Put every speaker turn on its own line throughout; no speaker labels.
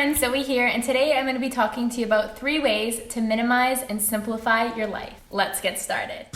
friends, Zoey here, and today I'm going to be talking to you about 3 ways to minimize and simplify your life. Let's get started.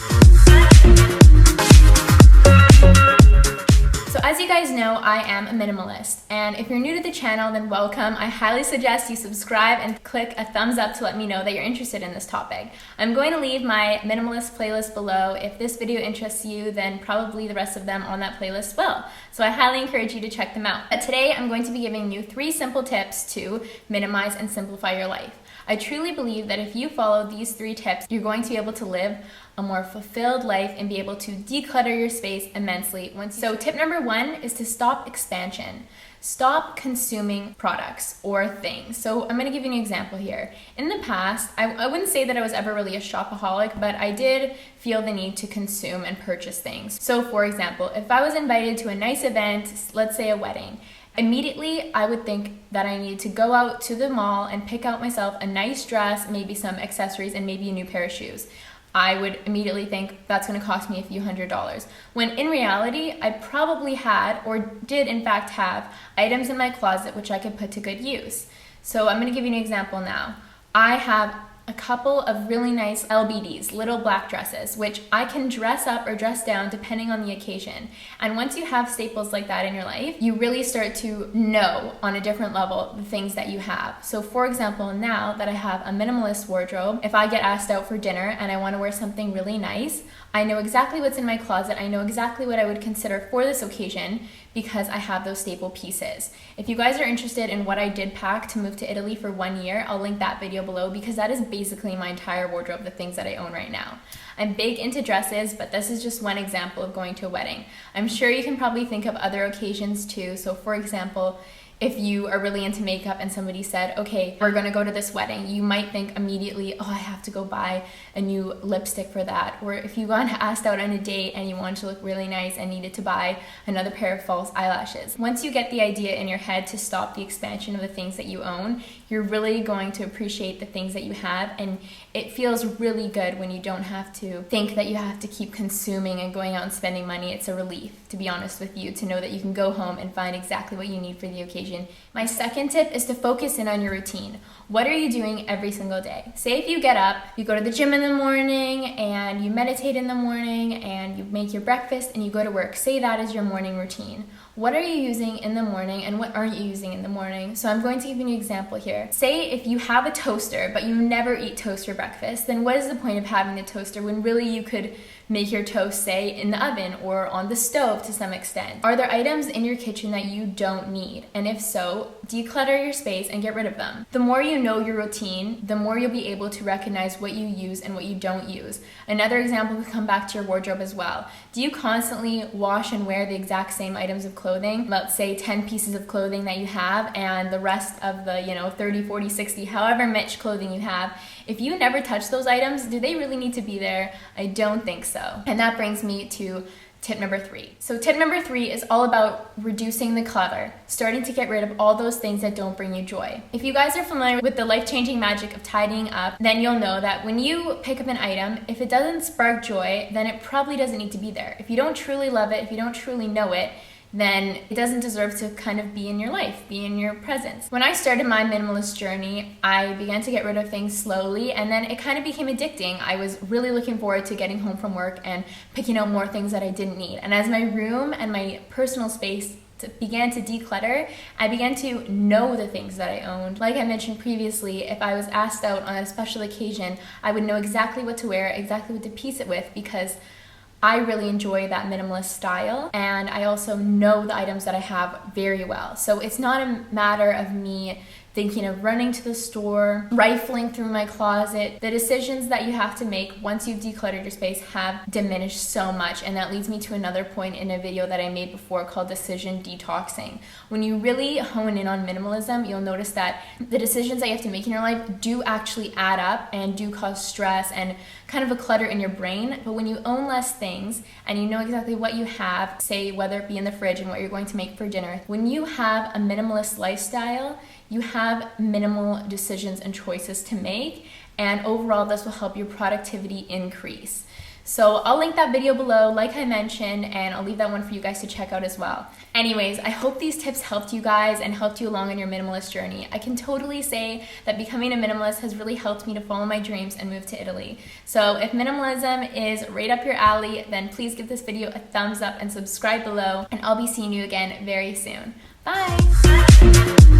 So as you guys know, I am a minimalist, and if you're new to the channel, then welcome. I highly suggest you subscribe and click a thumbs up to let me know that you're interested in this topic. I'm going to leave my minimalist playlist below. If this video interests you, then probably the rest of them on that playlist will. So I highly encourage you to check them out. But today I'm going to be giving you 3 simple tips to minimize and simplify your life. I truly believe that if you follow these 3 tips, you're going to be able to live a more fulfilled life and be able to declutter your space immensely. So tip number 1 is to stop expansion. Stop consuming products or things. So I'm going to give you an example here. In the past, I wouldn't say that I was ever really a shopaholic, but I did feel the need to consume and purchase things. So for example, if I was invited to a nice event, let's say a wedding, immediately I would think that I need to go out to the mall and pick out myself a nice dress, maybe some accessories, and maybe a new pair of shoes. I would immediately think that's going to cost me a few $100s. When in reality, I probably had, or did in fact have, items in my closet which I could put to good use. So I'm going to give you an example now. I have a couple of really nice LBDs, little black dresses, which I can dress up or dress down depending on the occasion. And once you have staples like that in your life, you really start to know on a different level the things that you have. So for example, now that I have a minimalist wardrobe, if I get asked out for dinner and I want to wear something really nice, I know exactly what's in my closet. I know exactly what I would consider for this occasion because I have those staple pieces. If you guys are interested in what I did pack to move to Italy for 1 year, I'll link that video below because that is basically my entire wardrobe, the things that I own right now. I'm big into dresses, but this is just one example of going to a wedding. I'm sure you can probably think of other occasions too. So for example, if you are really into makeup and somebody said, okay, we're gonna go to this wedding, you might think immediately, oh, I have to go buy a new lipstick for that. Or if you got asked out on a date and you wanted to look really nice and needed to buy another pair of false eyelashes. Once you get the idea in your head to stop the expansion of the things that you own, you're really going to appreciate the things that you have, and it feels really good when you don't have to think that you have to keep consuming and going out and spending money. It's a relief, to be honest with you, to know that you can go home and find exactly what you need for the occasion. My second tip is to focus in on your routine. What are you doing every single day? Say if you get up, you go to the gym in the morning and you meditate in the morning and you make your breakfast and you go to work. Say that is your morning routine. What are you using in the morning and what aren't you using in the morning? So I'm going to give you an example here. Say if you have a toaster but you never eat toast for breakfast, then what is the point of having a toaster when really you could make your toast, say, in the oven or on the stove to some extent? Are there items in your kitchen that you don't need? And if so, declutter your space and get rid of them. The more you know your routine, the more you'll be able to recognize what you use and what you don't use. Another example could come back to your wardrobe as well. Do you constantly wash and wear the exact same items of clothing? Let's say 10 pieces of clothing that you have and the rest of the 30, 40, 60, however much clothing you have. If you never touch those items, do they really need to be there? I don't think so. And that brings me to tip number 3. So tip number 3 is all about reducing the clutter, starting to get rid of all those things that don't bring you joy. If you guys are familiar with the life-changing magic of tidying up, then you'll know that when you pick up an item, if it doesn't spark joy, then it probably doesn't need to be there. If you don't truly love it, if you don't truly know it, then it doesn't deserve to kind of be in your life, be in your presence. When I started my minimalist journey, I began to get rid of things slowly, and then it kind of became addicting. I was really looking forward to getting home from work and picking out more things that I didn't need. And as my room and my personal space began to declutter, I began to know the things that I owned. Like I mentioned previously, if I was asked out on a special occasion, I would know exactly what to wear, exactly what to piece it with, because I really enjoy that minimalist style, and I also know the items that I have very well. So it's not a matter of me thinking of running to the store, rifling through my closet. The decisions that you have to make once you've decluttered your space have diminished so much, and that leads me to another point in a video that I made before called decision detoxing. When you really hone in on minimalism, you'll notice that the decisions that you have to make in your life do actually add up and do cause stress and kind of a clutter in your brain. But when you own less things and you know exactly what you have, say whether it be in the fridge and what you're going to make for dinner, when you have a minimalist lifestyle, you have minimal decisions and choices to make, and overall this will help your productivity increase. So I'll link that video below, like I mentioned, and I'll leave that one for you guys to check out as well. Anyways, I hope these tips helped you guys and helped you along on your minimalist journey. I can totally say that becoming a minimalist has really helped me to follow my dreams and move to Italy. So if minimalism is right up your alley, then please give this video a thumbs up and subscribe below, and I'll be seeing you again very soon. Bye!